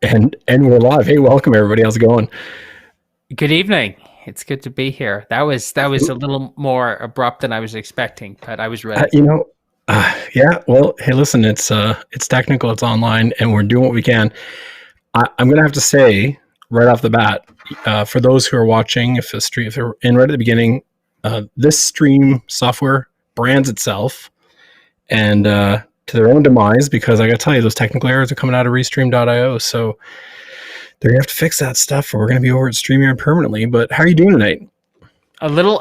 And we're live. Hey, welcome everybody. How's it going? Good evening. It's good to be here. That was a little more abrupt than I was expecting, but I was Uh, ready. you know, yeah. Well, hey, listen. It's technical. It's online, and we're doing what we can. I'm gonna have to say right off the bat, for those who are watching, if they're in right at the beginning, this stream software brands itself and to their own demise because I got to tell you, those technical errors are coming out of Restream.io. So they're gonna have to fix that stuff, or we're gonna be over at StreamYard permanently. But how are you doing tonight? A little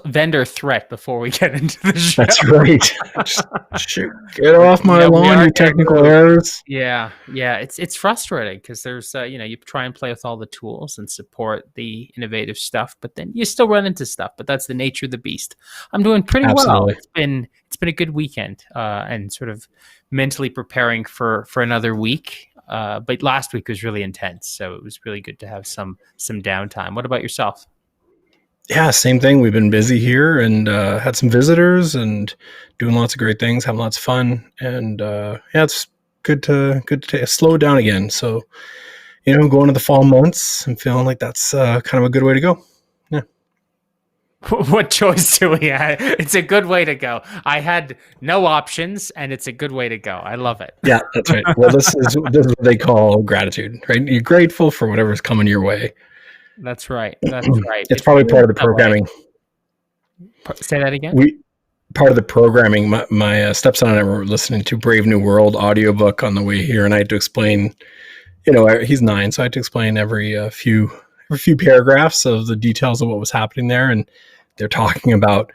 vendor threat before we get into the That's show. right. Just shoot, get off my We lawn, are you gonna technical move. errors. Yeah. It's frustrating because there's you try and play with all the tools and support the innovative stuff, but then you still run into stuff. But that's the nature of the beast. I'm doing pretty well. Absolutely. It's been a good weekend, and sort of mentally preparing for another week. But last week was really intense, so it was really good to have some downtime. What about yourself? Yeah, same thing. We've been busy here and had some visitors and doing lots of great things, having lots of fun, and yeah, it's good to slow down again. So going to the fall months and feeling like that's kind of a good way to go. Yeah, What choice do we have? It's a good way to go. I had no options, and it's a good way to go. I love it. yeah, that's right. Well, this is what they call gratitude, right? You're grateful for whatever's coming your way. That's right. That's right. It's It probably part feels of the that way. programming. Say that again. We Part of the programming. My stepson and I were listening to Brave New World audiobook on the way here, and I had to explain. He's 9, so I had to explain every few paragraphs of the details of what was happening there, and they're talking about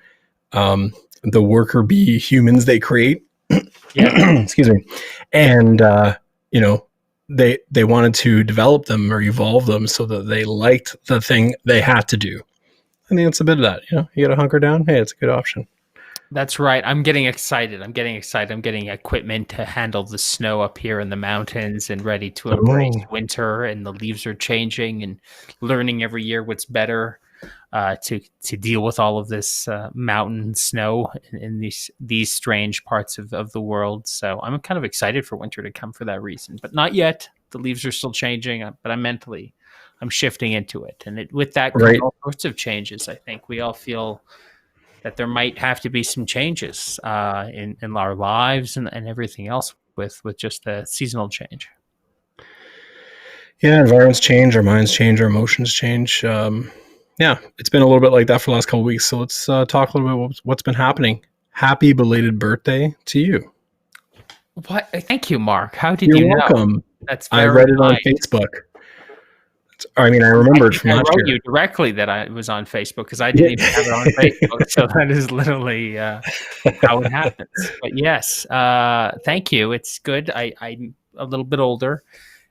the worker bee humans they create. Yeah. Excuse me, and they wanted to develop them or evolve them so that they liked the thing they had to do. I think it's a bit of that. You got to hunker down. Hey, it's a good option. That's right. I'm getting excited. I'm getting excited. I'm getting equipment to handle the snow up here in the mountains and ready to embrace Oh, winter. And the leaves are changing and learning every year what's better to deal with all of this mountain snow in these strange parts of the world. So I'm kind of excited for winter to come for that reason, but not yet. The leaves are still changing, but I'm shifting into it. And with that comes right. all sorts of changes. I think we all feel that there might have to be some changes in our lives and everything else with just the seasonal change. Yeah, environments change, our minds change, our emotions change. Yeah, it's been a little bit like that for the last couple of weeks. So let's talk a little bit about what's been happening. Happy belated birthday to you. What? Thank you, Mark. How did You're you know? welcome. That's I very read it on kind. Facebook. I mean, I I remembered think from I last wrote year. you directly that I was on Facebook because I Yeah. didn't even have it on Facebook. So that is literally how it happens. But yes, thank you. It's good. I'm a little bit older,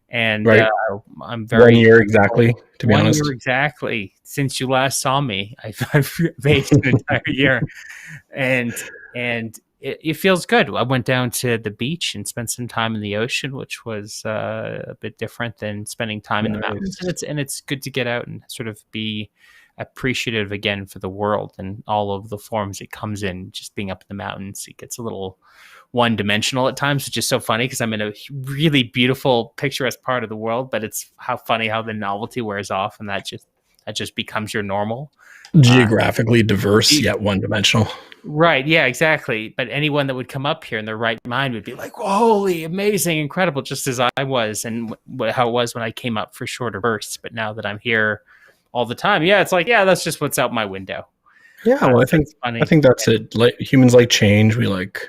and Right. I'm One very year exactly, to be 1 year honest. exactly since you last saw me. I've aged an entire year, and it feels good. I went down to the beach and spent some time in the ocean, which was a bit different than spending time in the mountains. Nice. And it's good to get out and sort of be appreciative again for the world and all of the forms it comes in. Just being up in the mountains, it gets a little one dimensional at times, which is so funny because I'm in a really beautiful, picturesque part of the world. But it's how funny how the novelty wears off, and that just becomes your normal. Uh, Geographically diverse yet one dimensional. Right. Yeah, exactly. But anyone that would come up here in their right mind would be like, holy, amazing, incredible, just as I was and how it was when I came up for shorter bursts. But now that I'm here all the time, yeah, it's like, yeah, that's just what's out my window. Yeah, well, I So think it's I funny. think that's it. Like humans like change. We like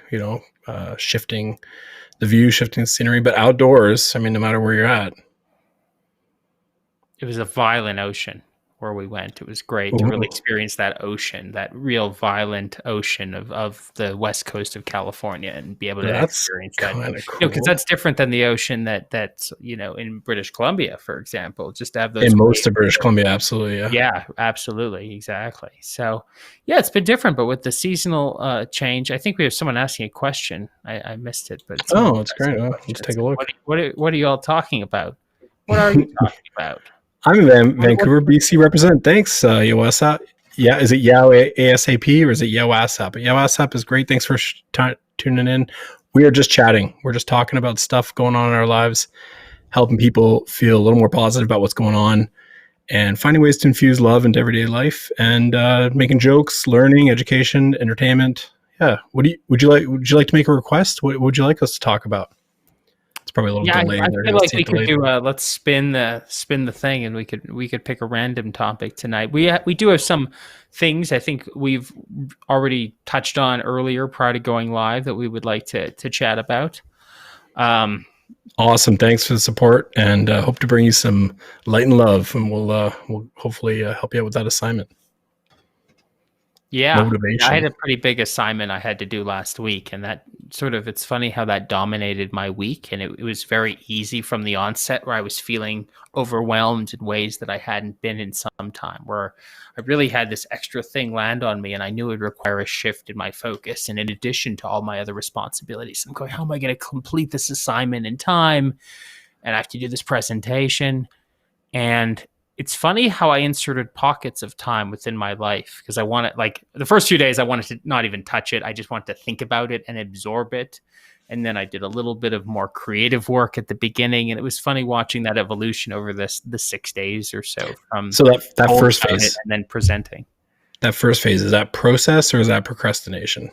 shifting the view, shifting the scenery. But outdoors, I mean, no matter where you're at. It was a violent ocean where we went. It was great to really Ooh, experience that ocean, that real violent ocean of the west coast of California, and be able to that's experience that. kind of Because cool. that's different than the ocean that's in British Columbia, for example. Just to have those In most waves. of British Columbia, absolutely, yeah. Yeah, absolutely, exactly. So, yeah, it's been different, but with the seasonal change, I think we have someone asking a question. I missed it, but someone Oh, was that's asking great. a Well, question. let's take It's a like, look. what are you all talking about? What are you talking about? I'm in What Vancouver, BC represent. Thanks, Yowasap. Yeah, is it Yow ASAP or is it Yowasap? But Yowasap is great. Thanks for tuning in. We are just chatting. We're just talking about stuff going on in our lives, helping people feel a little more positive about what's going on, and finding ways to infuse love into everyday life, and making jokes, learning, education, entertainment. Yeah. Would you like to make a request? What would you like us to talk about? It's probably a little Yeah, delayed I there. feel You'll like see we it could delayed. do let's spin the thing, and we could pick a random topic tonight. We do have some things I think we've already touched on earlier prior to going live that we would like to chat about. Um, Awesome. Thanks for the support, and hope to bring you some light and love, and we'll hopefully help you out with that assignment. Yeah, I had Motivation. a pretty big assignment I had to do last week, and that it's funny how that dominated my week. And it was very easy from the onset where I was feeling overwhelmed in ways that I hadn't been in some time, where I really had this extra thing land on me, and I knew it would require a shift in my focus. And in addition to all my other responsibilities, I'm going, how am I going to complete this assignment in time? And I have to do this presentation. And it's funny how I inserted pockets of time within my life because I wanted, like, the first few days, I wanted to not even touch it. I just wanted to think about it and absorb it. And then I did a little bit of more creative work at the beginning. And it was funny watching that evolution over the 6 days or so from So that told first about it phase, and then presenting. is that process or is that procrastination?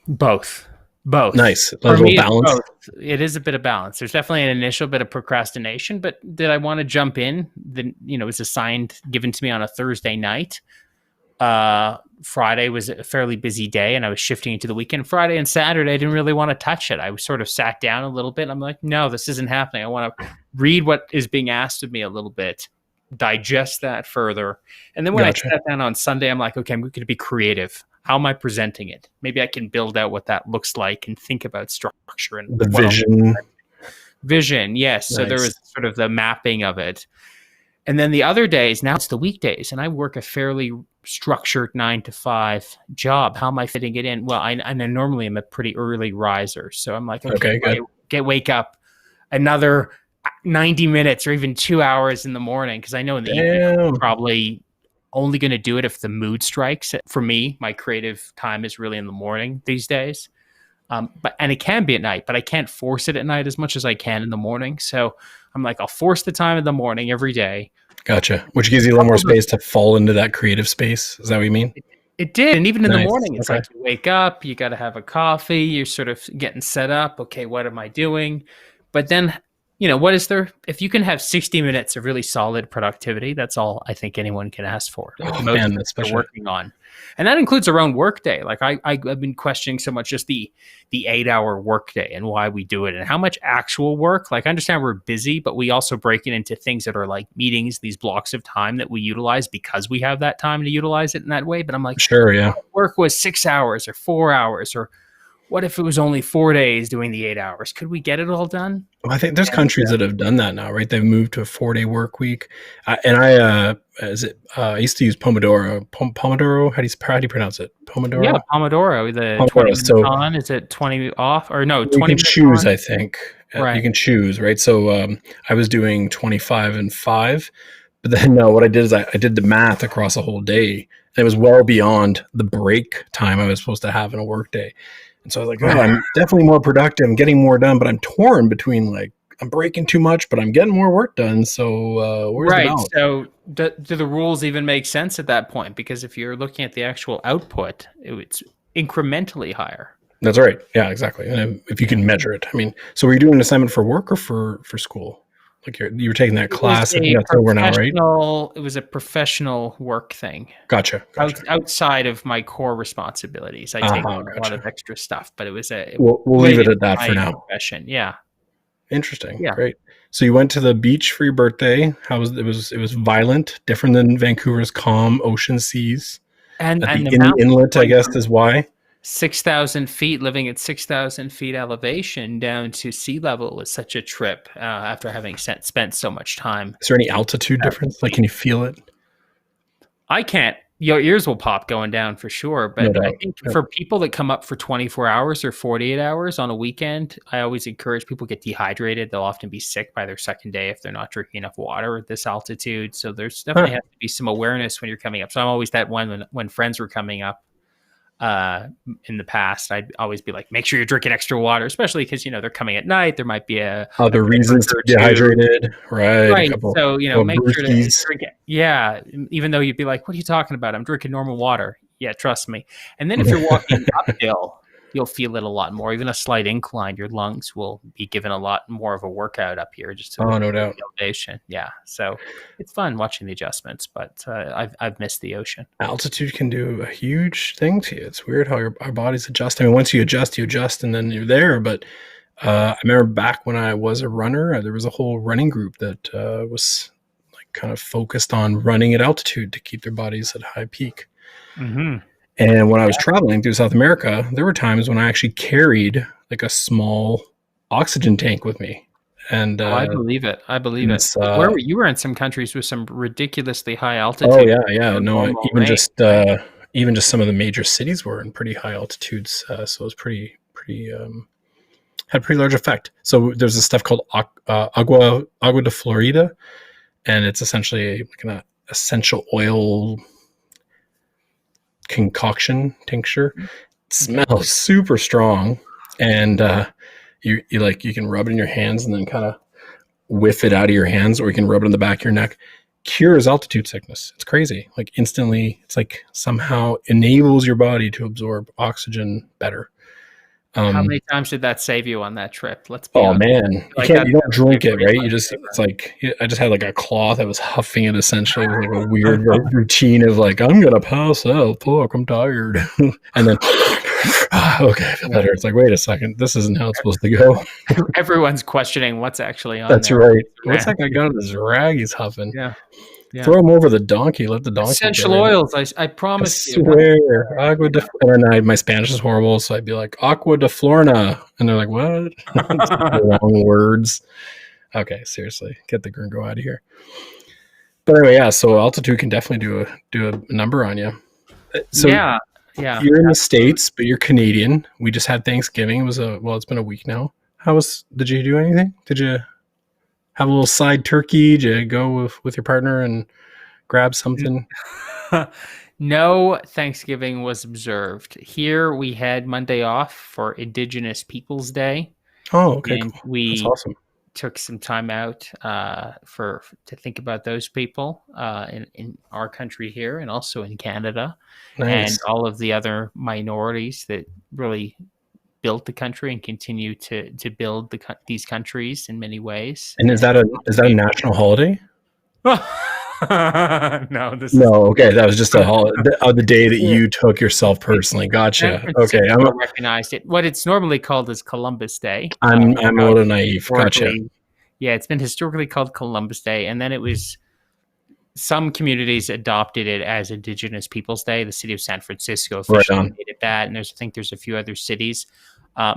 Both. Both. Nice. A For little me, it's balance. both. It is a bit of balance. There's definitely an initial bit of procrastination, but did I want to jump in? Then, it was given to me on a Thursday night. Friday was a fairly busy day and I was shifting into the weekend. Friday and Saturday, I didn't really want to touch it. I was sort of sat down a little bit. I'm like, no, this isn't happening. I want to read what is being asked of me a little bit, digest that further. And then when Gotcha. I sat down on Sunday, I'm like, okay, I'm going to be creative. How am I presenting it? Maybe I can build out what that looks like and think about structure and The vision. Vision, yes. So there Nice. was sort of the mapping of it. And then the other days, now it's the weekdays, and I work a fairly structured 9 to 5 job. How am I fitting it in? Well, I normally am a pretty early riser. So I'm like, okay, good. wake up another 90 minutes or even 2 hours in the morning. Cause I know in the evening, I'm Damn. probably only going to do it if the mood strikes. For me, my creative time is really in the morning these days. And it can be at night, but I can't force it at night as much as I can in the morning. So I'm like, I'll force the time in the morning every day. Gotcha. Which gives you a little more space to fall into that creative space. Is that what you mean? It did. And even in the Nice. morning, it's Okay. like you wake up, you got to have a coffee, you're sort of getting set up. Okay, what am I doing? But then, what is there? If you can have 60 minutes of really solid productivity, that's all I think anyone can ask for. Oh, Most man, of that's us are special. working on. And that includes our own work day. Like I've been questioning so much just the 8-hour work day and why we do it and how much actual work. Like I understand we're busy, but we also break it into things that are like meetings, these blocks of time that we utilize because we have that time to utilize it in that way. But I'm like, Sure, yeah. work was 6 hours or 4 hours, or what if it was only 4 days doing the 8 hours? Could we get it all done? Well, I think there's countries that have done that now, right? They've moved to a 4-day work week. I used to use Pomodoro. Pomodoro? How do you pronounce it? Pomodoro? Yeah, Pomodoro, the Pomodoro. 20 minutes So on, is it 20 off? Or no, you 20 can minutes choose, on? I think. You Right. can choose, right? So I was doing 25 and 5. But then no, what I did is I did the math across a whole day. And it was well beyond the break time I was supposed to have in a work day. And so I was like, oh, I'm definitely more productive. I'm getting more done, but I'm torn between like, I'm breaking too much, but I'm getting more work done. So where's the Right. balance? So do the rules even make sense at that point? Because if you're looking at the actual output, it's incrementally higher. That's right. Yeah, exactly. And if you can measure it. I mean, so were you doing an assignment for work or for school? Like you were taking that class. I think that's over now, right? It was a professional work thing. Gotcha. Outside of my core responsibilities, I take on a lot of extra stuff, but it was We'll leave it at that for now. Profession. Yeah. Interesting. Yeah. Great. So you went to the beach for your birthday. How was it? Was violent, different than Vancouver's calm ocean seas. And At the the inlet, I guess, is why. 6,000 feet, living at 6,000 feet elevation down to sea level was such a trip after having spent so much time. Is there any altitude difference? Like, can you feel it? I can't. Your ears will pop going down for sure. But No I doubt. think for people that come up for 24 hours or 48 hours on a weekend, I always encourage people get dehydrated. They'll often be sick by their second day if they're not drinking enough water at this altitude. So there's definitely has to be some awareness when you're coming up. So I'm always that one when friends were coming up. In the past, I'd always be like, make sure you're drinking extra water, especially because, they're coming at night. There might be a Other reasons beverage to or be two. dehydrated, right? A Right. couple, So, couple make sure to brewskis. drink it. Yeah. Even though you'd be like, what are you talking about? I'm drinking normal water. Yeah, trust me. And then if you're walking uphill, you'll feel it a lot more. Even a slight incline, your lungs will be given a lot more of a workout up here just to Oh, lift no the doubt. elevation. Yeah. So it's fun watching the adjustments, but I've missed the ocean. Altitude can do a huge thing to you. It's weird how our bodies adjust. I mean, once you adjust, and then you're there. But I remember back when I was a runner, there was a whole running group that was like kind of focused on running at altitude to keep their bodies at high peak. Mm-hmm. And when I was traveling through South America, there were times when I actually carried like a small oxygen tank with me. And Oh, I believe it. I believe it. it's Where were you? Were in some countries with some ridiculously high oh altitude, yeah, no, normal range, right? even just some of the major cities were in pretty high altitudes, so it was pretty had a pretty large effect. So there's this stuff called agua de Florida, and it's essentially like an essential oil concoction tincture. It smells super strong, and you can rub it in your hands and then kind of whiff it out of your hands, or you can rub it on the back of your neck. Cures altitude sickness. It's crazy. Like instantly, it's like somehow enables your body to absorb oxygen better. How many times did that save you on that trip? Let's be Oh honest. man, Like you don't would be a drink it, great right? lifesaver. It's like I just had like a cloth. I was huffing it essentially. It was like a weird routine of like, I'm gonna pass out. Fuck, I'm tired. And then, okay, I feel better. It's like, wait a second, this isn't how it's supposed to go. Everyone's questioning what's actually on That's there. right. What's that guy got in his rag he's huffing? Yeah, yeah. Throw him over the donkey. Let the donkey Essential carry him. oils. I I promise you. swear, agua de. And my Spanish is horrible, so I'd be like aqua de Florna, and they're like, "What?" Long words. Okay, seriously, get the gringo out of here. But anyway, yeah. So altitude can definitely do a number on you. So Yeah, yeah. you're in the States, but you're Canadian. We just had Thanksgiving. It was it's been a week now. Did you do anything? Did you have a little side turkey? Did you go with your partner and grab something? No Thanksgiving was observed. Here we had Monday off for Indigenous Peoples Day, Oh, okay, and cool. That's we awesome. took some time out for to think about those people in our country here and also in Canada, and Nice. all of the other minorities that really built the country and continue to build these countries in many ways. And And is that a national holiday? no, this is No, okay, that was just a holiday of the day that you took yourself personally. San Gotcha. Okay, Francisco recognized it. What it's normally called is Columbus Day. I'm a little naive. Gotcha. Yeah, it's been historically called Columbus Day, and then it was some communities adopted it as Indigenous Peoples Day. The city of San Francisco Right officially on. made it that, and I think there's a few other cities.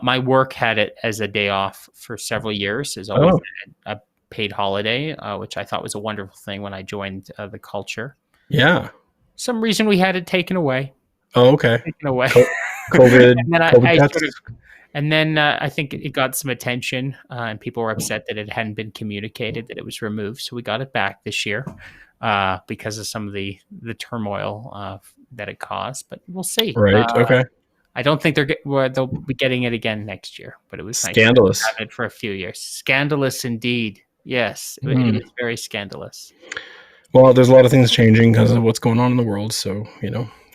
My work had it as a day off for several years. As always, Oh, a paid holiday, which I thought was a wonderful thing when I joined the culture. yeah. Some reason we had it taken away. Oh, okay. Taken away. COVID. And then COVID I cuts. sort of, and then I think it got some attention, and people were upset that it hadn't been communicated that it was removed. So we got it back this year because of some of the turmoil that it caused. But we'll see. Right. Okay. I don't think they'll be getting it again next year. But it was nice Scandalous. to have it for a few years. Scandalous indeed. Yes, it was very scandalous. Well, there's a lot of things changing because of what's going on in the world. So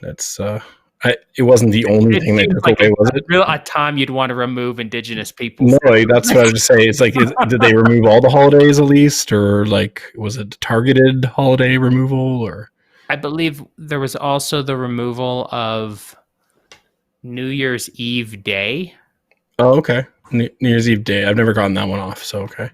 that's it wasn't the only thing they took away, was it? A time you'd want to remove Indigenous people. No, that's what I was just saying. It's like, did they remove all the holidays at least, or like was it targeted holiday removal, or? I believe there was also the removal of New Year's Eve Day. Oh, okay. New Year's Eve Day. I've never gotten that one off. So okay.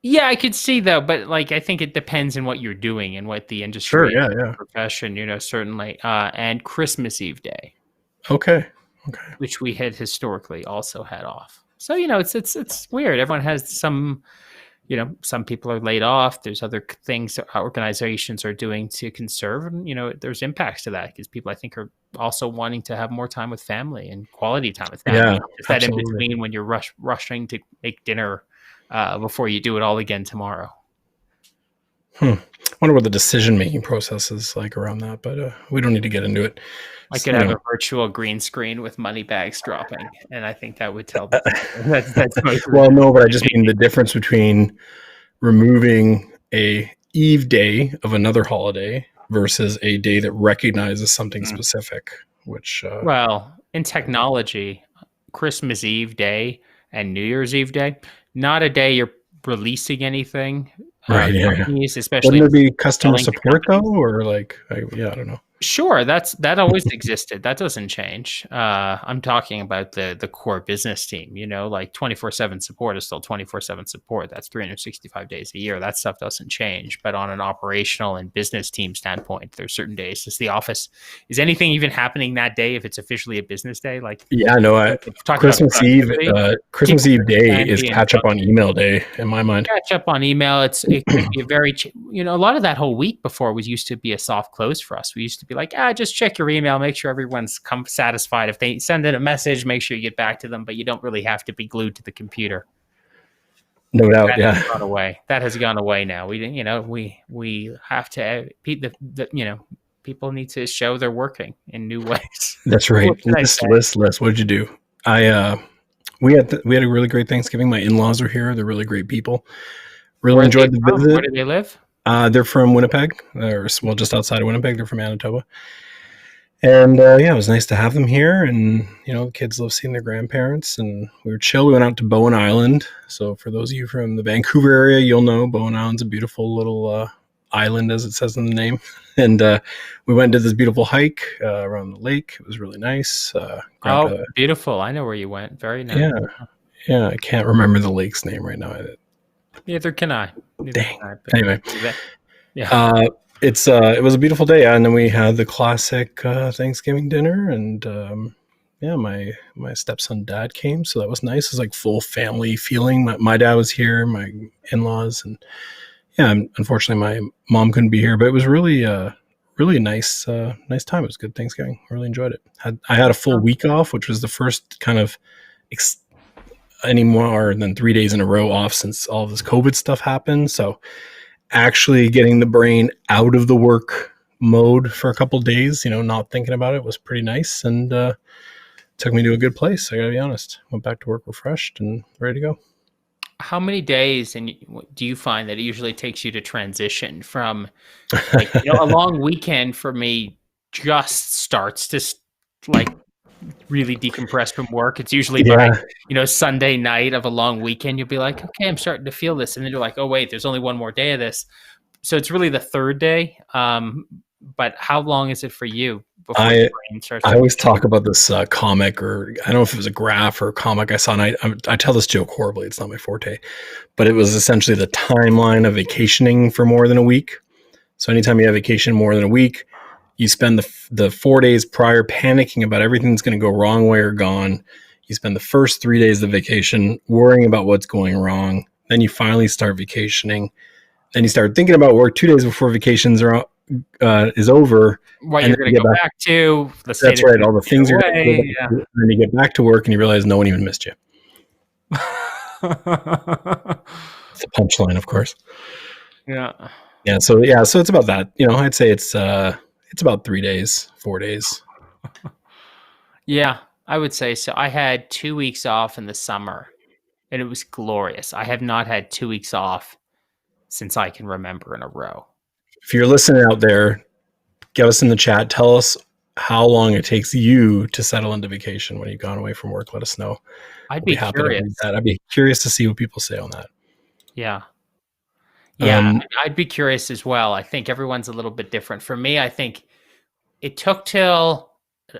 Yeah, I could see though, but like I think it depends on what you're doing and what the industry, Sure. Yeah. profession, certainly. And Christmas Eve Day, Okay. which we had historically also had off. So it's weird. Everyone has some people are laid off. There's other things that organizations are doing to conserve, and there's impacts to that because people I think are also wanting to have more time with family and quality time with family. Yeah, Is that in absolutely. between when you're rushing to make dinner before you do it all again tomorrow? wonder what the decision making process is like around that, but we don't need to get into it. I could You have know, a virtual green screen with money bags dropping, and I think that would tell the story. That's most of the well, no, but I decision just mean making. the difference between removing a eve day of another holiday versus a day that recognizes something Mm. specific, which Well, in technology, Christmas Eve day and New Year's Eve day, not a day you're releasing anything. right, yeah. Companies, especially Wouldn't there be customer selling to support though, companies. or like, yeah, I don't know. Sure, that always existed. That doesn't change. I'm talking about the core business team. Like 24/7 support is still 24/7 support. That's 365 days a year. That stuff doesn't change. But on an operational and business team standpoint, there's certain days. Is the office? Is anything even happening that day if it's officially a business day? Like Yeah, no, talk about productivity. Christmas People Eve day can is be in catch up on email day in my mind. catch up on email. It could be a very a lot of that whole week before was used to be a soft close for us. We used to be like, just check your email, make sure everyone's satisfied. If they send in a message, make sure you get back to them, but you don't really have to be glued to the computer. No doubt, That has yeah. gone away. That has gone away now. We didn't, we have to people need to show they're working in new ways. That's What right. can I say? List. What did you do? I we had a really great Thanksgiving. My in-laws were here. They're really great people. Really Where are they enjoyed the from? Where visit. do they live? They're from Winnipeg. They're well, just outside of Winnipeg. They're from Manitoba. And yeah, it was nice to have them here. And the kids love seeing their grandparents. And we were chill. We went out to Bowen Island. So for those of you from the Vancouver area, you'll know Bowen Island's a beautiful little island, as it says in the name. And we went and did this beautiful hike around the lake. It was really nice. Grabbed Oh, a beautiful. I know where you went. Very nice. yeah, yeah. I can't remember the lake's name right now. Neither can I. Neither Dang. can I. But Anyway, yeah. it was a beautiful day, and then we had the classic Thanksgiving dinner, and yeah, my stepson dad came, so that was nice. It was like full family feeling. My dad was here, my in-laws, and yeah, unfortunately my mom couldn't be here, but it was really nice nice time. It was good Thanksgiving. I really enjoyed it. I had a full week off, which was the first kind of any more than 3 days in a row off since all of this COVID stuff happened. So actually getting the brain out of the work mode for a couple of days, not thinking about it was pretty nice, and took me to a good place. I gotta be honest. Went back to work refreshed and ready to go. How many days and do you find that it usually takes you to transition from like a long weekend for me just starts to like really decompress from work. It's usually by Yeah, Sunday night of a long weekend. You'll be like, okay, I'm starting to feel this, and then you're like, oh wait, there's only one more day of this. So it's really the third day. But how long is it for you before your I brain starts I to? always talk about this comic, or I don't know if it was a graph or a comic I saw, and I tell this joke horribly. It's not my forte, but it was essentially the timeline of vacationing for more than a week. So anytime you have vacation more than a week, you spend the 4 days prior panicking about everything that's going to go wrong while you're gone. You spend the first 3 days of vacation worrying about what's going wrong. Then you finally start vacationing. Then you start thinking about work 2 days before vacations is over, What and you're then going you to get go back. back to the state That's of right. All the things you're going to go back away. to, and then you get back to work and you realize no one even missed you. Yeah. It's a punchline, of course. Yeah. Yeah. So it's about that. I'd say it's about 3 days, 4 days. Yeah, I would say so. I had 2 weeks off in the summer and it was glorious. I have not had 2 weeks off since I can remember in a row. If you're listening out there, get us in the chat. Tell us how long it takes you to settle into vacation when you've gone away from work. Let us know. I'd We'll be be happy to read curious. that. I'd be curious to see what people say on that. Yeah. Yeah, Um, I'd be curious as well. I think everyone's a little bit different. For me, I think it took till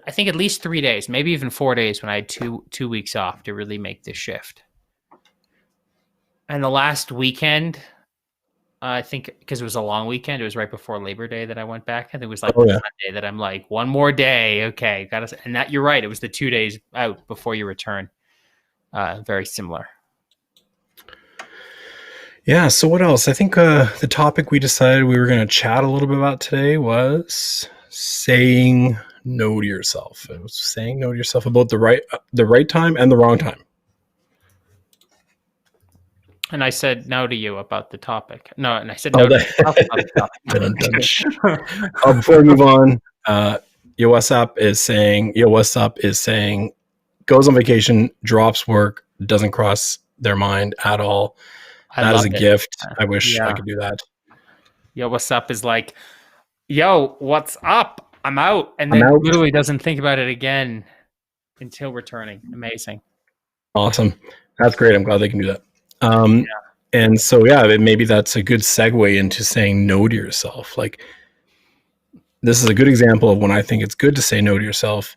I think at least 3 days, maybe even 4 days when I had two weeks off to really make this shift. And the last weekend, I think because it was a long weekend, it was right before Labor Day that I went back. And it was like oh the yeah, Sunday that I'm like, one more day. Okay, got to. And that you're right. It was the 2 days out before you return. Very similar. yeah. So what else? I think the topic we decided we were going to chat a little bit about today was saying no to yourself. It was saying no to yourself about the right time and the wrong time. And I said no to you about the topic. No, and I said Oh, no to myself about the dun, dun, shh. topic. Before we move on, Yo What's Up is saying, goes on vacation, drops work, doesn't cross their mind at all. I That is love a it. gift. I wish I Yeah. could do that. Yo, what's up is like, yo, what's up? I'm out. And I'm then out. literally doesn't think about it again until returning. Amazing. Awesome. That's great. I'm glad they can do that. And so, yeah, maybe that's a good segue into saying no to yourself. Like, this is a good example of when I think it's good to say no to yourself.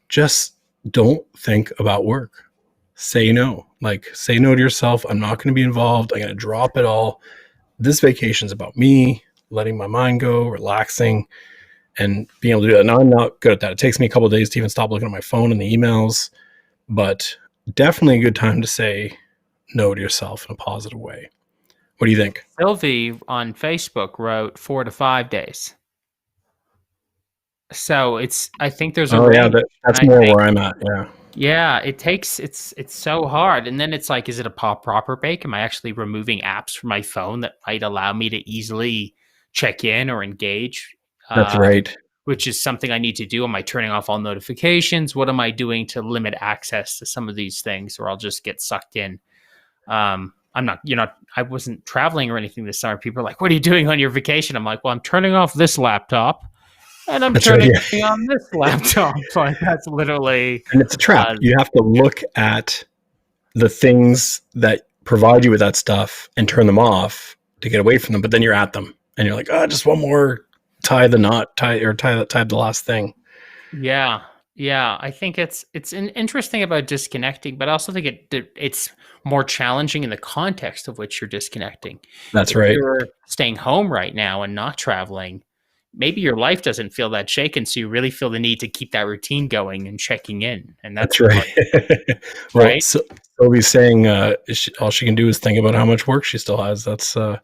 Just don't think about work. Say no. Like, say no to yourself. I'm not going to be involved. I'm going to drop it all. This vacation's about me, letting my mind go, relaxing, and being able to do that. Now, I'm not good at that. It takes me a couple of days to even stop looking at my phone and the emails, but definitely a good time to say no to yourself in a positive way. What do you think? Sylvie on Facebook wrote 4 to 5 days. So I think there's a Yeah, range. that's more where I'm at. Yeah. Yeah, it's so hard. And then it's like, is it a proper break? Am I actually removing apps from my phone that might allow me to easily check in or engage? That's right. Which is something I need to do. Am I turning off all notifications? What am I doing to limit access to some of these things, or I'll just get sucked in? I wasn't traveling or anything this summer. People are like, what are you doing on your vacation? I'm like, well, I'm turning off this laptop and I'm turning on this laptop. Like, that's literally. And it's a trap. You have to look at the things that provide you with that stuff and turn them off to get away from them. But then you're at them and you're like, oh, just one more tie the last thing. Yeah. Yeah. I think it's interesting about disconnecting, but I also think it's more challenging in the context of which you're disconnecting. That's if right. You're staying home right now and not traveling. Maybe your life doesn't feel that shaken, so you really feel the need to keep that routine going and checking in. And that's right. Well, right? Sylvie's saying all she can do is think about how much work she still has. That's the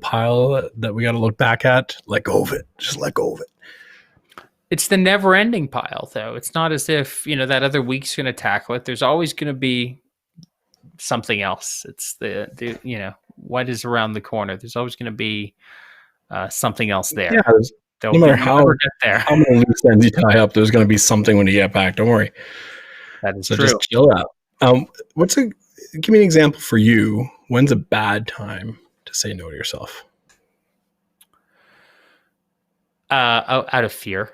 pile that we got to look back at. Let go of it. Just let go of it. It's the never-ending pile, though. It's not as if that other week's going to tackle it. There's always going to be something else. It's the what is around the corner. There's always going to be something else there. Yeah, no matter how many loose ends you tie up, there's going to be something when you get back. Don't worry. That is so true. Just chill out. Give me an example for you. When's a bad time to say no to yourself? Out of fear.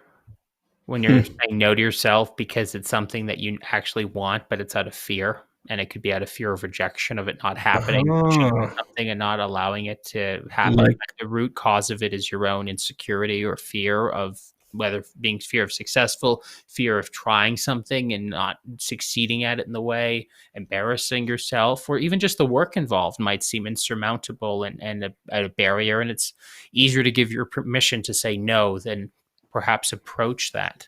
When you're saying no to yourself because it's something that you actually want, but it's out of fear. And it could be out of fear of rejection, of it not happening, something and not allowing it to happen. Like the root cause of it is your own insecurity or fear of whether being fear of successful, fear of trying something and not succeeding at it in the way, embarrassing yourself, or even just the work involved might seem insurmountable and a barrier. And it's easier to give your permission to say no than perhaps approach that.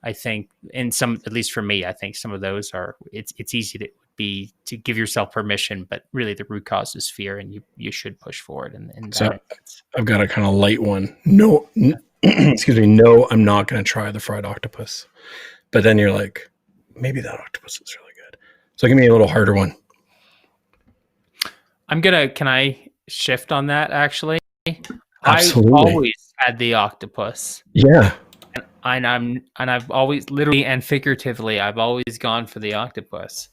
I think at least for me, I think some of those it's easy to give yourself permission, but really the root cause is fear, and you should push forward. And so I've got a kind of light one. No, excuse me. No, I'm not going to try the fried octopus. But then you're like, maybe that octopus is really good. So give me a little harder one. Can I shift on that actually? Absolutely. I've always had the octopus. Yeah. And I've always literally and figuratively, I've always gone for the octopus.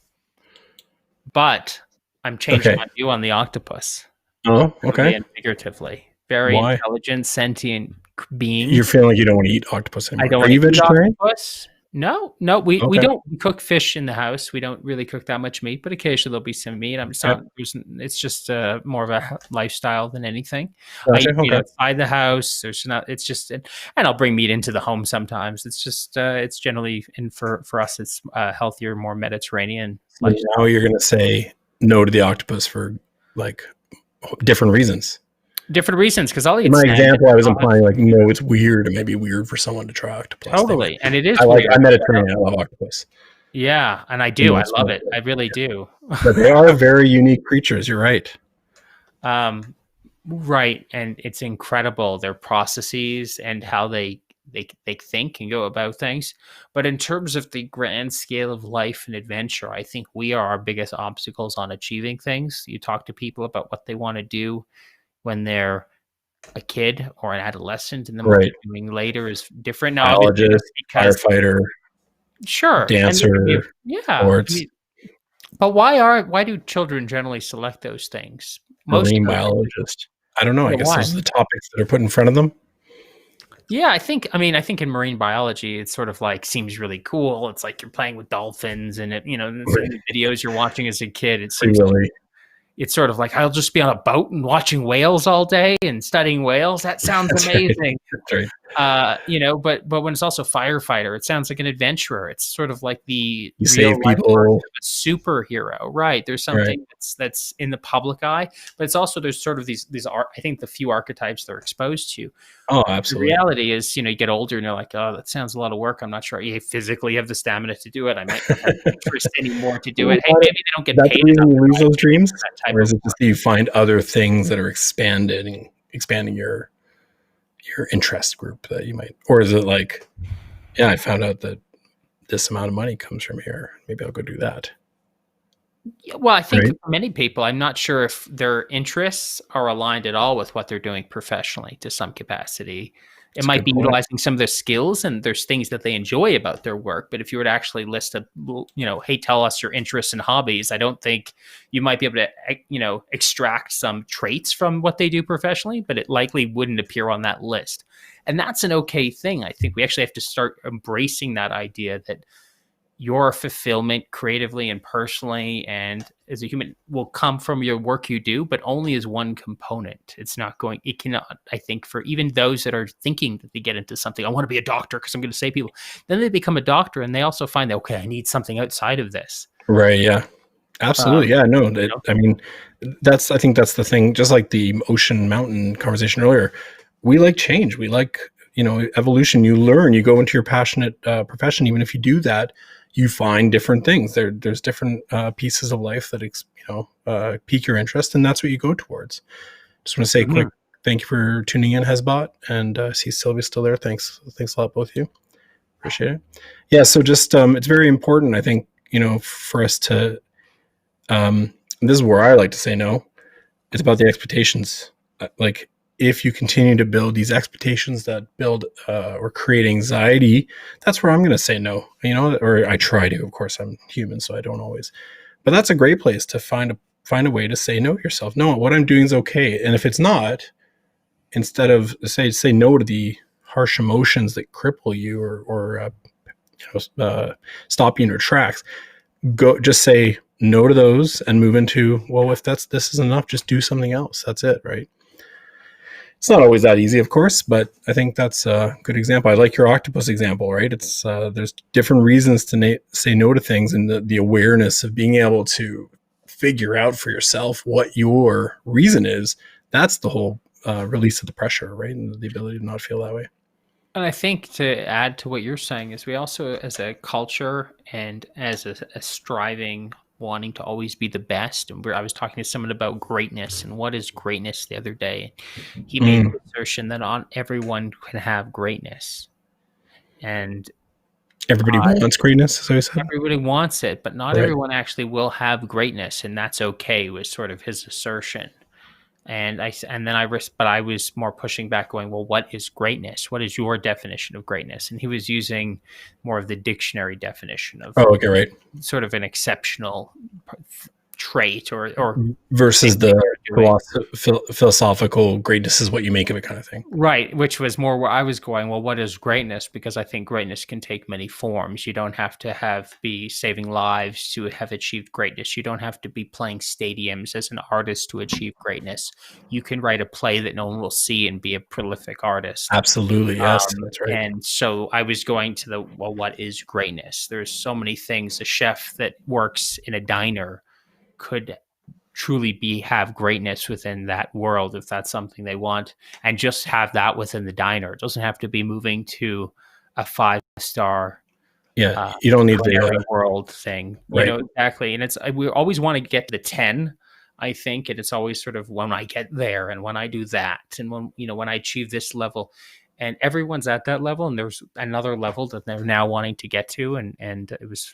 But I'm changing my view on the octopus. Oh, okay. And figuratively. Very intelligent, sentient being. You're feeling like you don't want to eat octopus anymore. I don't Are you vegetarian? Octopus. No, we don't cook fish in the house. We don't really cook that much meat, but occasionally there'll be some meat. It's just more of a lifestyle than anything. Gotcha. I eat outside the house. It's just, and I'll bring meat into the home sometimes. It's just, it's generally, and for us, it's healthier, more Mediterranean. So now you're going to say no to the octopus for like different reasons. Different reasons, because I'll eat. In my example, I was implying like, no, it's weird. It may be weird for someone to try octopus. Totally, and it is. I'm Mediterranean. I love octopus. Yeah, and I do. I love it. I really do. But they are very unique creatures. You're right. Right, and it's incredible their processes and how they they think and go about things. But in terms of the grand scale of life and adventure, I think we are our biggest obstacles on achieving things. You talk to people about what they want to do when they're a kid or an adolescent, and then what Right. they're doing later is different. Now, obviously, Biologist, that's because firefighter, sure, and there could be dancer, yeah. I sports, mean, but why do children generally select those things? Most marine children, biologist. I don't know. I yeah. guess Why? those are the topics that are put in front of them. Yeah, I think in marine biology, it's sort of like seems really cool. It's like you're playing with dolphins, and it's in Right. the videos you're watching as a kid. It Free seems like Willy. it's sort of like I'll just be on a boat and watching whales all day and studying whales. That sounds That's right. amazing. That's right. But when it's also firefighter, it sounds like an adventurer. It's sort of like the You real save life version people. of a superhero, right? There's Right. something that's in the public eye, but it's also there's sort of these I think the few archetypes they're exposed to. Oh, The absolutely. reality is, you get older and you're like, oh, that sounds a lot of work. I'm not sure you physically have the stamina to do it. I might not have interest anymore to do it. Hey, maybe they don't get That's paid the reason enough you lose those to do dreams, that type or of is it just that you find other things that are expanding your interest group that you might, or is it like, yeah, I found out that this amount of money comes from here. Maybe I'll go do that. Yeah, well, I think Right. for many people, I'm not sure if their interests are aligned at all with what they're doing professionally to some capacity. It That's a might good be point. utilizing some of their skills and there's things that they enjoy about their work. But if you were to actually list hey, tell us your interests and hobbies, I don't think you might be able to, extract some traits from what they do professionally, but it likely wouldn't appear on that list. And that's an okay thing. I think we actually have to start embracing that idea that your fulfillment creatively and personally and as a human will come from your work you do, but only as one component. It cannot, I think, for even those that are thinking that they get into something, I want to be a doctor because I'm going to save people. Then they become a doctor and they also find that, okay, I need something outside of this. Right. Yeah. Absolutely. Um, Yeah. No. you know, I mean, I think that's the thing. Just like the ocean mountain conversation earlier, we like change. We like, evolution. You learn. You go into your passionate profession. Even if you do that, you find different things. There's different pieces of life that pique your interest, and that's what you go towards. Just want to say a quick mhm. thank you for tuning in, Hezbot, and see Sylvia's still there. Thanks a lot, both of you. Appreciate it. Yeah. So just it's very important, I think, for us to. This is where I like to say no. It's about the expectations. Like, if you continue to build these expectations that build or create anxiety, that's where I'm going to say no. Or I try to. Of course, I'm human, so I don't always. But that's a great place to find a way to say no to yourself. No, what I'm doing is okay, and if it's not, instead of say no to the harsh emotions that cripple you or stop you in your tracks, go just say no to those and move into, well, if this is enough, just do something else. That's it, right? It's not always that easy, of course, but I think that's a good example. I like your octopus example, right? It's there's different reasons to say no to things, and the awareness of being able to figure out for yourself what your reason is. That's the whole release of the pressure, right? And the ability to not feel that way. And I think to add to what you're saying is we also, as a culture and as a striving, wanting to always be the best. And I was talking to someone about greatness and what is greatness the other day. He made Mm. the assertion that not everyone can have greatness. And Everybody wants greatness, as I said. everybody wants it, but not Right. everyone actually will have greatness. And that's okay, was sort of his assertion. But I was more pushing back, going, well, what is greatness? What is your definition of greatness? And he was using more of the dictionary definition of Oh, okay, right. sort of an exceptional trait or Versus thing the you're doing. philosophical greatness is what you make of it kind of thing. Right, which was more where I was going, well, what is greatness? Because I think greatness can take many forms. You don't have to be saving lives to have achieved greatness. You don't have to be playing stadiums as an artist to achieve greatness. You can write a play that no one will see and be a prolific artist. Absolutely, yes, that's right. And so I was going to what is greatness? There's so many things. A chef that works in a diner could truly have greatness within that world if that's something they want, and just have that within the diner. It doesn't have to be moving to a 5-star Yeah, you don't need culinary the world thing, right. exactly. And we always want to get to the 10, I think, and it's always sort of when I get there and when I do that and when I achieve this level. and everyone's at that level, and there's another level that they're now wanting to get to, and it was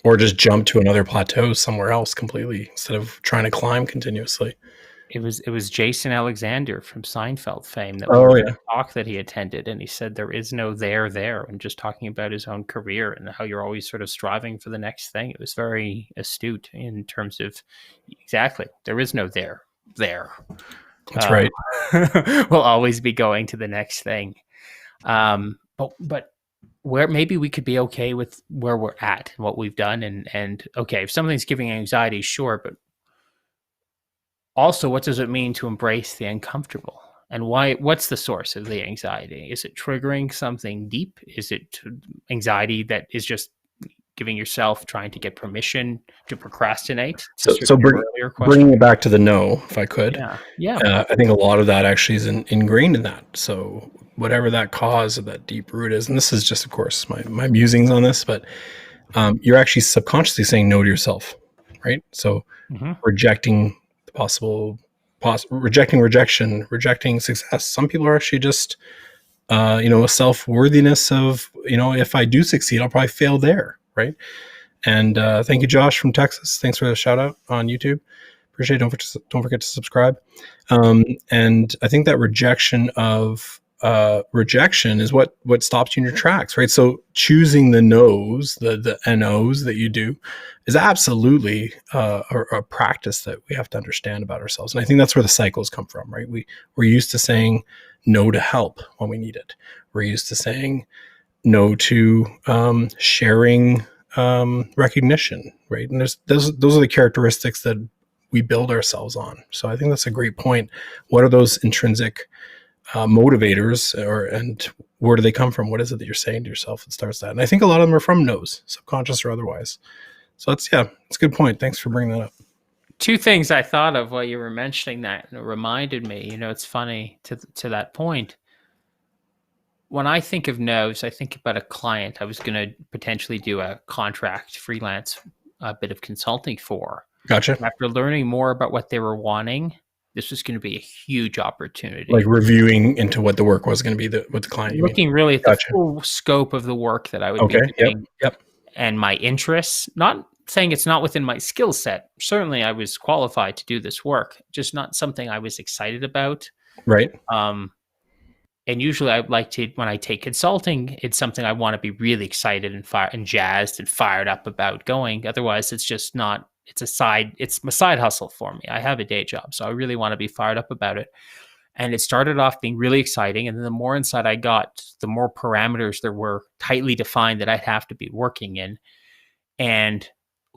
Or just jump to another plateau somewhere else completely instead of trying to climb continuously. it was Jason Alexander from Seinfeld fame that we Oh were at yeah, a talk that he attended, and he said there is no there, and just talking about his own career and how you're always sort of striving for the next thing. It was very astute in terms of exactly there is no there. that's right. We'll always be going to the next thing. But where maybe we could be okay with where we're at and what we've done, and okay, if something's giving anxiety, sure, but also what does it mean to embrace the uncomfortable, and what's the source of the anxiety? Is it triggering something deep? Is it anxiety that is just giving yourself trying to get permission to procrastinate, to sort So of your earlier bringing question? it back to the no, if I could, Yeah. I think a lot of that actually is ingrained in that. So whatever that cause of that deep root is, and this is just, of course, my musings on this, but you're actually subconsciously saying no to yourself, right? So Hmm. rejecting the rejecting success. Some people are actually just, a self-worthiness of, if I do succeed, I'll probably fail there, right? And thank you, Josh from Texas. Thanks for the shout out on YouTube. Appreciate it. Don't forget to subscribe. And I think that rejection is what stops you in your tracks, right? So choosing the no's, the NOs that you do, is absolutely a practice that we have to understand about ourselves. And I think that's where the cycles come from, right? We're used to saying no to help when we need it. We're used to saying no to sharing recognition, right? And those are the characteristics that we build ourselves on. So I think that's a great point. What are those intrinsic motivators, and where do they come from? What is it that you're saying to yourself that starts that? And I think a lot of them are from no's, subconscious or otherwise. So it's a good point. Thanks for bringing that up. Two things I thought of while you were mentioning that, and it reminded me. It's funny to that point. When I think of no's, I think about a client I was going to potentially do a contract freelance, a bit of consulting for. Gotcha. After learning more about what they were wanting, this was going to be a huge opportunity. Like reviewing into what the work was going to be with the client. You mean? Looking really at the Gotcha. full scope of the work that I would Okay. be Yep. doing Yep. and my interests. Not saying it's not within my skill set. Certainly, I was qualified to do this work, just not something I was excited about. Right. And usually, I like to, when I take consulting, it's something I want to be really excited and jazzed and fired up about going. Otherwise, it's just not. It's a side hustle for me. I have a day job, so I really want to be fired up about it. And it started off being really exciting, and then the more inside I got, the more parameters there were tightly defined that I'd have to be working in. And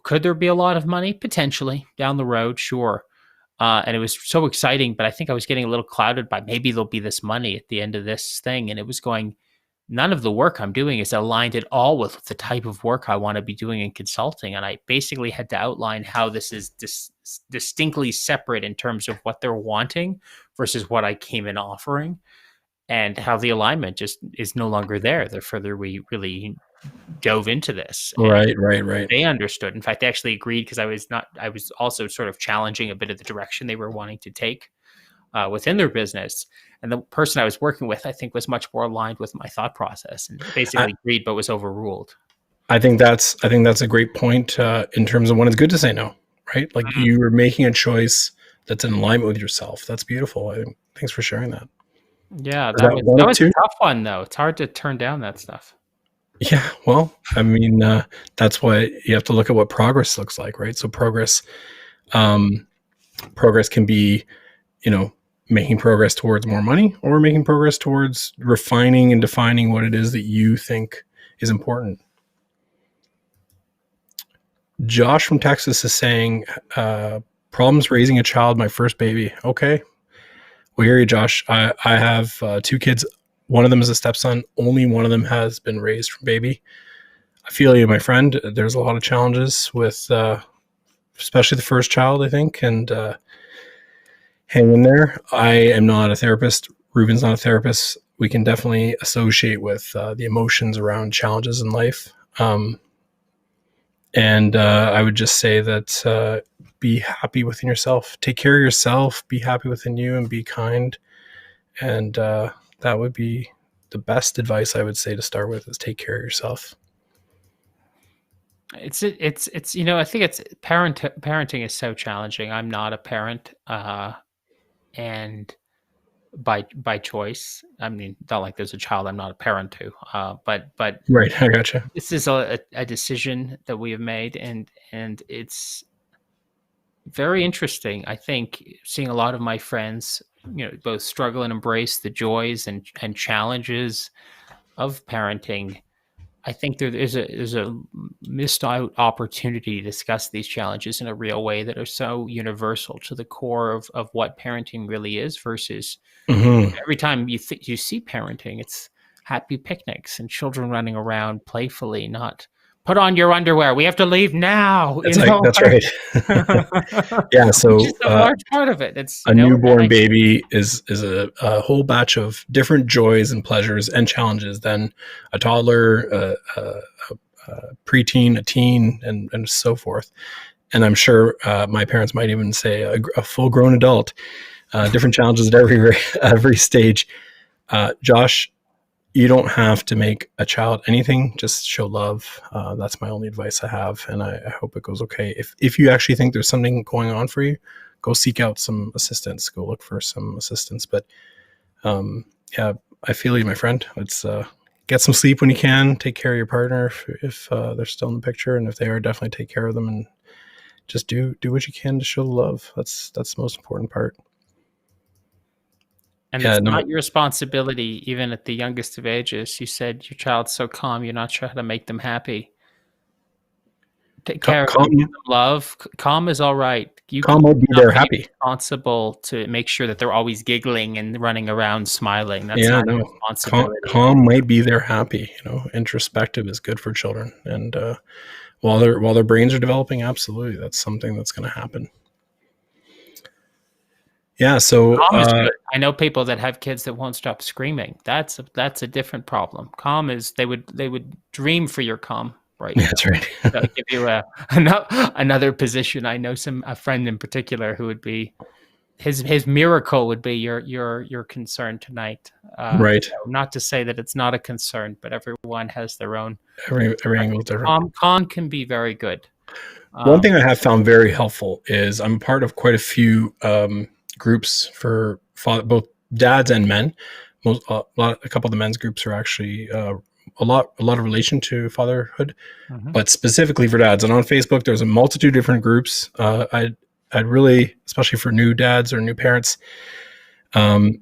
could there be a lot of money? Potentially down the road, sure. And it was so exciting, but I think I was getting a little clouded by maybe there'll be this money at the end of this thing. And it was going, none of the work I'm doing is aligned at all with the type of work I want to be doing in consulting. And I basically had to outline how this is distinctly separate in terms of what they're wanting versus what I came in offering, and how the alignment just is no longer there the further we really dove into this. And Right. they understood. In fact, they actually agreed, because I was also sort of challenging a bit of the direction they were wanting to take within their business. And the person I was working with, I think, was much more aligned with my thought process, and basically agreed, but was overruled. I think that's a great point in terms of when it's good to say no, right? Like you are making a choice that's in alignment with yourself. That's beautiful. Thanks for sharing that. Yeah, Is that one of was two? a tough one, though. It's hard to turn down that stuff. Yeah. Well, I mean, that's why you have to look at what progress looks like, right? So progress can be, making progress towards more money, or making progress towards refining and defining what it is that you think is important. Josh from Texas is saying, problems raising a child, my first baby. Okay. Well, hear you, Josh. I have two kids. One of them is a stepson. Only one of them has been raised from baby. I feel you, my friend. There's a lot of challenges with, especially the first child, I think, and hang in there. I am not a therapist. Ruben's not a therapist. We can definitely associate with the emotions around challenges in life. And I would just say that be happy within yourself. Take care of yourself. Be happy within you, and be kind. And that would be the best advice I would say to start with is take care of yourself. It's I think it's parenting is so challenging. I'm not a parent, and by choice. I mean, not like there's a child I'm not a parent to, but Right. I gotcha. this is a decision that we have made, and it's very interesting. I think seeing a lot of my friends, both struggle and embrace the joys and challenges of parenting. I think there's a missed out opportunity to discuss these challenges in a real way that are so universal to the core of what parenting really is versus Mm-hmm. every time you see parenting, it's happy picnics and children running around playfully, not put on your underwear. We have to leave now. That's right. Yeah. Which is So a large part of it. It's a and newborn I baby is a whole batch of different joys and pleasures and challenges than a toddler, a preteen, a teen, and so forth. And I'm sure my parents might even say a full grown adult. Different challenges at every stage. Josh, you don't have to make a child anything. Just show love. That's my only advice I have, and I hope it goes okay. If you actually think there's something going on for you, go seek out some assistance. Go look for some assistance. But yeah, I feel you, my friend. It's get some sleep when you can. Take care of your partner if they're still in the picture, and if they are, definitely take care of them and just do what you can to show the love. That's the most important part. And Yeah, it's no, not your responsibility, even at the youngest of ages. You said your child's so calm, you're not sure how to make them happy. Take care of them, give calm, them love. Calm is all right. You calm will be cannot there be happy. responsible to make sure that they're always giggling and running around smiling. That's Yeah, not your no, responsibility. calm might be there happy. Introspective is good for children, and while their brains are developing, absolutely, that's something that's going to happen. Yeah. So Calm is good. I know people that have kids that won't stop screaming. That's a different problem. Calm is they would dream for your calm right now. that's right. So I'll give you another position. I know a friend in particular who would be his miracle would be your concern tonight. Right. Not to say that it's not a concern, but everyone has their own. Every angle is different. Calm can be very good. One thing I have found very helpful is I'm part of quite a few groups for both dads and men. A couple of the men's groups are actually a lot of relation to fatherhood, but specifically for dads. And on Facebook, there's a multitude of different groups. I'd really, especially for new dads or new parents, we'll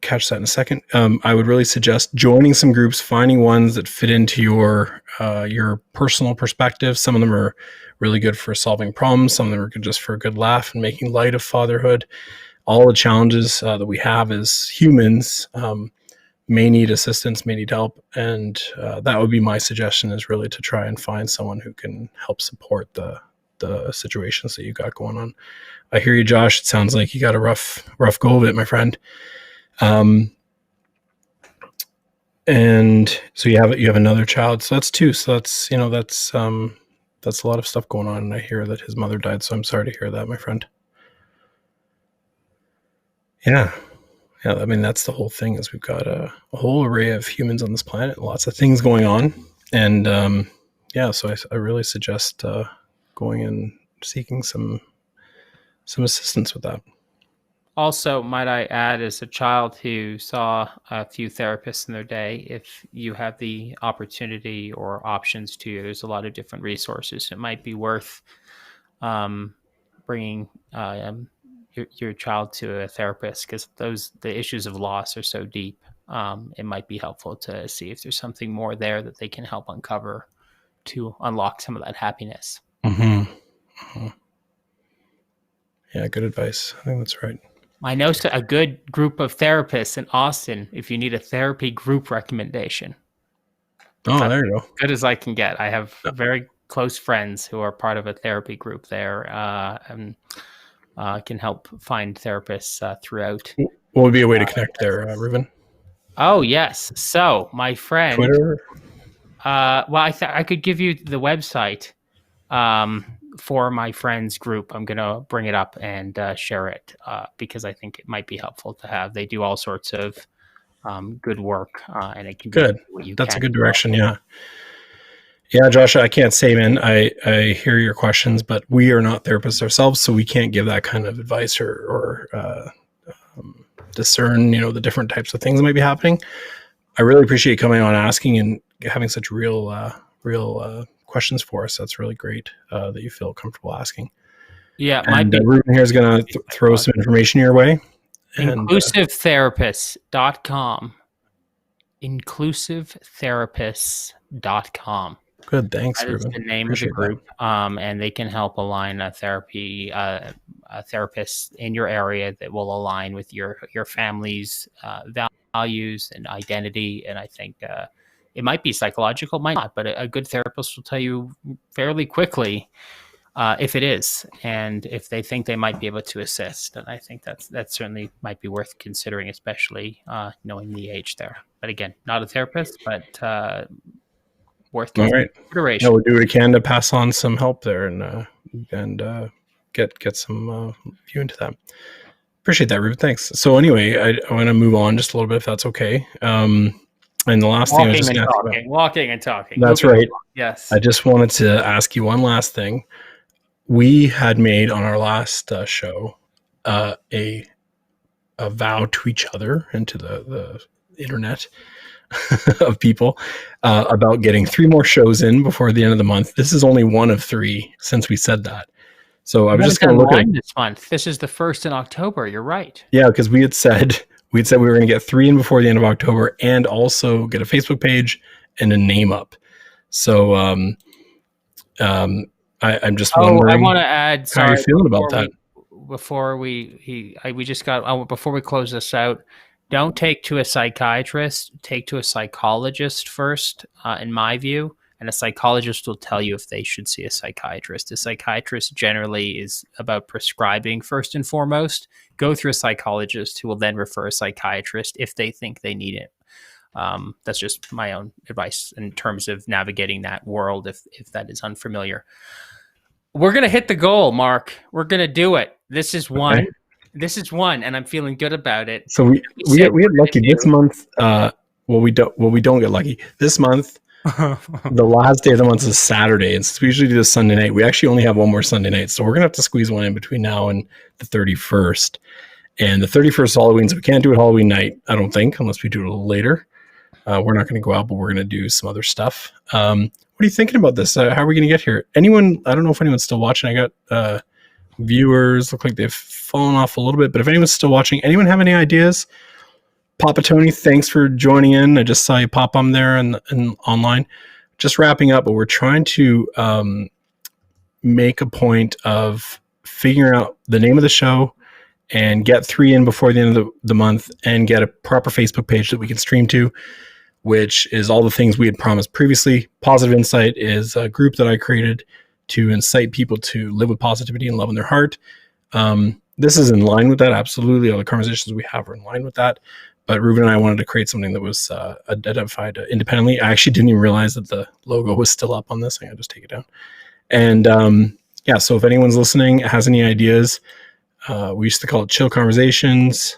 catch that in a second. I would really suggest joining some groups, finding ones that fit into your personal perspective. Some of them are really good for solving problems. Some of them are good just for a good laugh and making light of fatherhood. All the challenges that we have as humans may need assistance, may need help. And that would be my suggestion, is really to try and find someone who can help support the situations that you got going on. I hear you, Josh. It sounds like you got a rough go of it, my friend. And so you have another child. So that's two. So that's that's a lot of stuff going on. And I hear that his mother died. So I'm sorry to hear that, my friend. Yeah. Yeah. I mean, that's the whole thing, is we've got a whole array of humans on this planet, lots of things going on. And yeah, so I really suggest going and seeking some assistance with that. Also, might I add, as a child who saw a few therapists in their day, if you have the opportunity or options to, there's a lot of different resources. It might be worth bringing your child to a therapist, because the issues of loss are so deep. It might be helpful to see if there's something more there that they can help uncover to unlock some of that happiness. Mm-hmm. Mm-hmm. Yeah, good advice. I think that's right. I know a good group of therapists in Austin if you need a therapy group recommendation. Oh, there you go. As good as I can get. I have very close friends who are part of a therapy group there, and can help find therapists throughout. What would be a way to connect there, Ruben? Oh, yes. So, my friend... Twitter? well, I could give you the website. for my friends group, I'm going to bring it up and share it because I think it might be helpful to have. They do all sorts of good work, and it can be Good. what you That's a can good as well. direction. Yeah. Yeah, Josh, I can't say, man. I hear your questions, but we are not therapists ourselves, so we can't give that kind of advice or discern, the different types of things that might be happening. I really appreciate coming on, asking, and having such real questions for us. That's really great that you feel comfortable asking. Yeah, it might And be Ruben here is going to throw some information your way. And inclusivetherapists.com. Inclusivetherapists.com. good, thanks, That is Ruben. the name of the Appreciate that. group, and they can help align a therapist in your area that will align with your family's values and identity. And I think it might be psychological, might not, but a good therapist will tell you fairly quickly if it is, and if they think they might be able to assist. And I think that certainly might be worth considering, especially knowing the age there. But again, not a therapist, but worth All right. consideration. Yeah, we'll do what we can to pass on some help there and get some view into that. Appreciate that, Ruben. Thanks. So anyway, I want to move on just a little bit, if that's okay. And the last thing I was just going to ask about, walking and talking. That's Moving right. along. Yes. I just wanted to ask you one last thing. We had made on our last show a vow to each other and to the internet of people about getting 3 more shows in before the end of the month. This is only one of 3 since we said that. So I was just going to look at this month. This is the first in October. You're right. Yeah, because we had said we were going to get 3 in before the end of October, and also get a Facebook page and a name up. So I'm just wondering. I want to add. How are you feeling about that? Before we close this out, don't take to a psychiatrist. Take to a psychologist first, in my view. And a psychologist will tell you if they should see a psychiatrist. A psychiatrist generally is about prescribing first and foremost. Go through a psychologist who will then refer a psychiatrist if they think they need it. That's just my own advice in terms of navigating that world if that is unfamiliar. We're going to hit the goal, Mark. We're going to do it. This is one. Okay. This is one, and I'm feeling good about it. So we get lucky this month. We don't get lucky this month. The last day of the month is Saturday, and since we usually do this Sunday night, we actually only have one more Sunday night, so we're gonna have to squeeze one in between now and the 31st. And the 31st is Halloween, so we can't do it Halloween night, I don't think, unless we do it a little later. We're not going to go out, but we're going to do some other stuff. What are you thinking about this? How are we going to get here? Anyone? I don't know if anyone's still watching. I got viewers look like they've fallen off a little bit, but if anyone's still watching, anyone have any ideas? Papa Tony, thanks for joining in. I just saw you pop on there and online. Just wrapping up, but we're trying to make a point of figuring out the name of the show and get 3 in before the end of the month and get a proper Facebook page that we can stream to, which is all the things we had promised previously. Positive Insight is a group that I created to incite people to live with positivity and love in their heart. This is in line with that. Absolutely. All the conversations we have are in line with that. But Ruben and I wanted to create something that was identified independently. I actually didn't even realize that the logo was still up on this. I gotta just take it down. And so if anyone's listening, has any ideas, we used to call it Chill Conversations,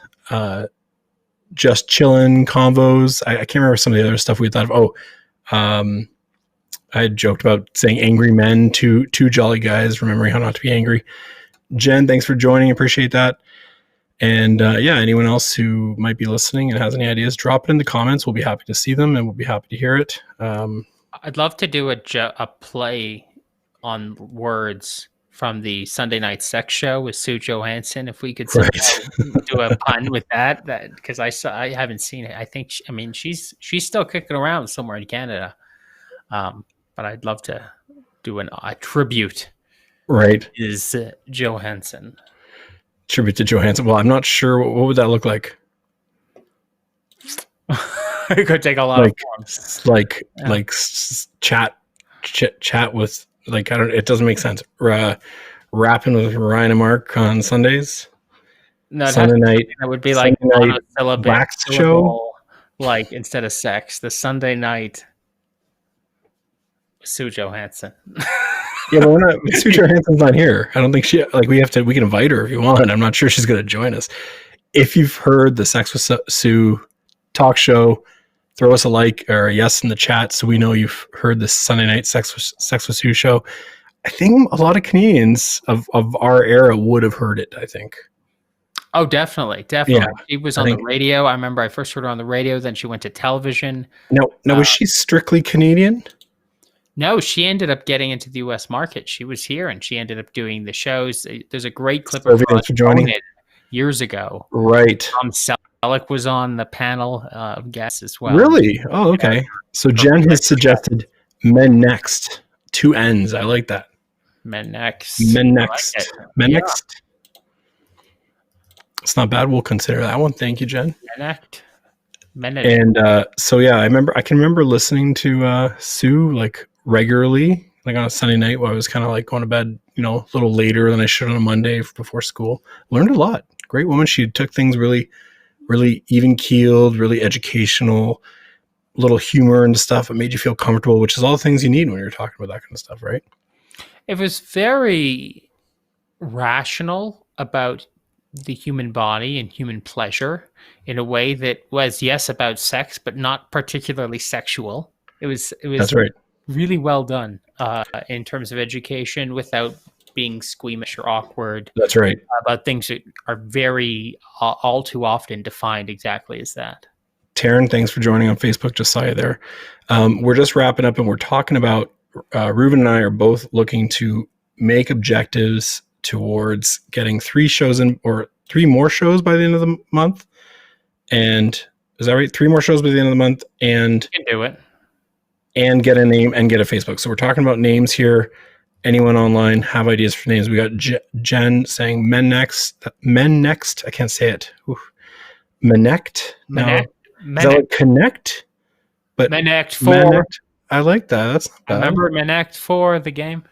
Just Chillin' Convos. I can't remember some of the other stuff we thought of. I had joked about saying angry men to two jolly guys, remembering how not to be angry. Jen, thanks for joining. Appreciate that. And anyone else who might be listening and has any ideas, drop it in the comments. We'll be happy to see them and we'll be happy to hear it. I'd love to do a play on words from the Sunday Night Sex Show with Sue Johansson. If we could do a pun with that because I haven't seen it. I think she's still kicking around somewhere in Canada. But I'd love to do a tribute. Right. Is Johansson. Tribute to Johansson. Well, I'm not sure. What would that look like? It could take a lot of forms. Like chat with, like, I don't, it doesn't make sense. Rapping with Ryan and Mark on Sundays. No, Sunday night. That would be Sunday like night wax show. Like instead of sex, the Sunday night Sue Johansson. Yeah, but we're not. Sue Johansson's not here. I don't think she like. We can invite her if you want. I'm not sure she's going to join us. If you've heard the Sex with Sue talk show, throw us a like or a yes in the chat so we know you've heard the Sunday night Sex with Sue show. I think a lot of Canadians of our era would have heard it. I think. Oh, definitely. Yeah, She was on the radio. I remember I first heard her on the radio. Then she went to television. Now, was she strictly Canadian? No, she ended up getting into the U.S. market. She was here, and she ended up doing the shows. There's a great clip of her joining it years ago. Right. Tom Selleck was on the panel of guests as well. Really? Oh, okay. Yeah. So Jen has suggested Men Next. 2 N's. I like that. Men Next. Men Next. Men Next. It's not bad. We'll consider that one. Thank you, Jen. And so yeah, I can remember listening to Sue like regularly, like on a Sunday night while I was kind of like going to bed, a little later than I should on a Monday before school. Learned a lot. Great woman. She took things really, really even keeled, really educational, little humor and stuff. It made you feel comfortable, which is all the things you need when you're talking about that kind of stuff, right? It was very rational about the human body and human pleasure in a way that was, yes, about sex, but not particularly sexual. It was That's right. Really well done in terms of education without being squeamish or awkward. That's right. About things that are very, all too often defined exactly as that. Taryn, thanks for joining on Facebook. Just saw you there. We're just wrapping up and we're talking about, Reuben and I are both looking to make objectives towards getting 3 shows in or 3 more shows by the end of the month. And is that right? 3 more shows by the end of the month and you can do it. And get a name and get a Facebook. So we're talking about names here. Anyone online have ideas for names? We got Jen saying Men Next. I can't say it. Menect. No. Is that like connect? But Menect 4. I like that. That's not bad. Remember Menect 4, the game?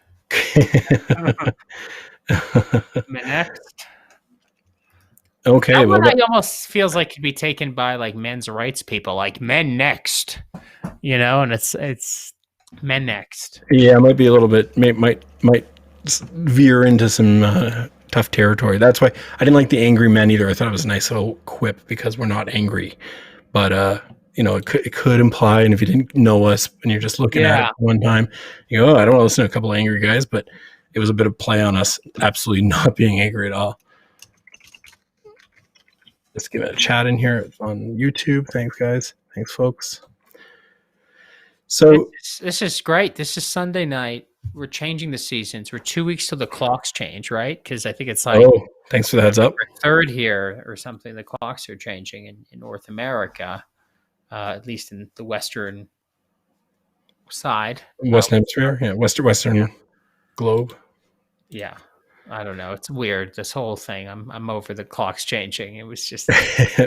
Next. Okay. That one almost feels like could be taken by like men's rights people, like Men Next, and it's Men Next. Yeah, it might be a little bit, might veer into some tough territory. That's why I didn't like the angry men either. I thought it was a nice little quip because we're not angry, but it could imply, and if you didn't know us and you're just looking at it one time, you go, I don't want to listen to a couple of angry guys, but it was a bit of play on us absolutely not being angry at all. Let's give it a chat in here on YouTube. Thanks, guys. Thanks, folks. So this is great. This is Sunday night. We're changing the seasons. We're 2 weeks till the clocks change, right? Because I think it's like thanks for the heads up. 3rd here or something. The clocks are changing in North America, at least in the western side, Western Hemisphere, Western globe. Yeah, I don't know. It's weird. This whole thing. I'm over the clocks changing. It was just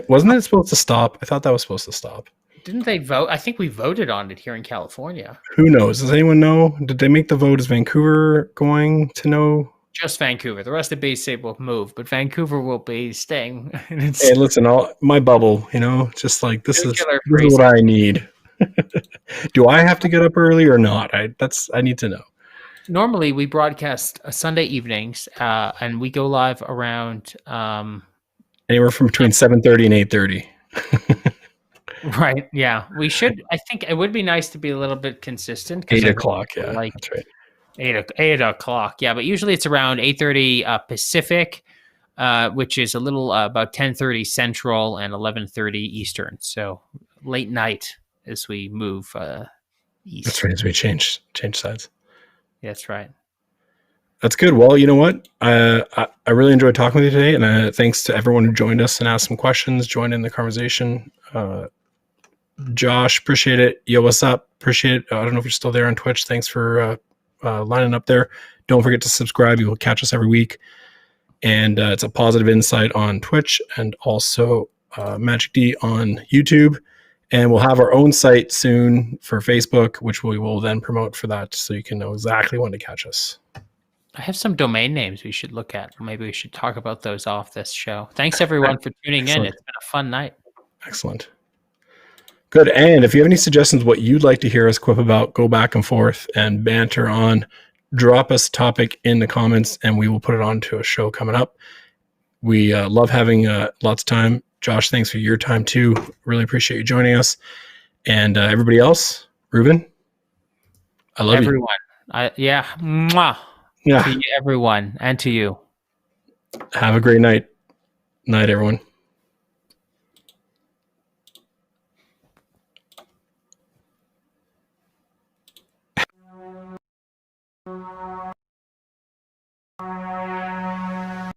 wasn't it supposed to stop? I thought that was supposed to stop. Didn't they vote? I think we voted on it here in California. Who knows? Does anyone know? Did they make the vote? Is Vancouver going to know? Just Vancouver. The rest of BC will move, but Vancouver will be staying. Hey, listen, my bubble, just like this is what I need. Do I have to get up early or not? I need to know. Normally, we broadcast Sunday evenings, and we go live around anywhere from between 7:30 and 8:30. Right. Yeah, we should. I think it would be nice to be a little bit consistent. 8 o'clock. Yeah, like that's right. 8 o'clock. Yeah, but usually it's around 8:30 Pacific, which is a little about 10:30 Central and 11:30 Eastern. So late night as we move east. That's right. As we change sides. That's right. That's good. Well, you know what? I really enjoyed talking with you today, and thanks to everyone who joined us and asked some questions, joined in the conversation. Josh, appreciate it. Yo, what's up? Appreciate it. I don't know if you're still there on Twitch. Thanks for lining up there. Don't forget to subscribe. You will catch us every week. And it's a positive insight on Twitch and also Magic D on YouTube. And we'll have our own site soon for Facebook, which we will then promote for that so you can know exactly when to catch us. I have some domain names we should look at. Maybe we should talk about those off this show. Thanks, everyone, for tuning in. It's been a fun night. Excellent. Good. And if you have any suggestions what you'd like to hear us quip about, go back and forth and banter on drop us a topic in the comments, and we will put it onto a show coming up. We love having lots of time. Josh, thanks for your time too. Really appreciate you joining us. And everybody else, Ruben, I love everyone. Yeah. Mwah. you. Yeah. To everyone and to you. Have a great night. Night, everyone.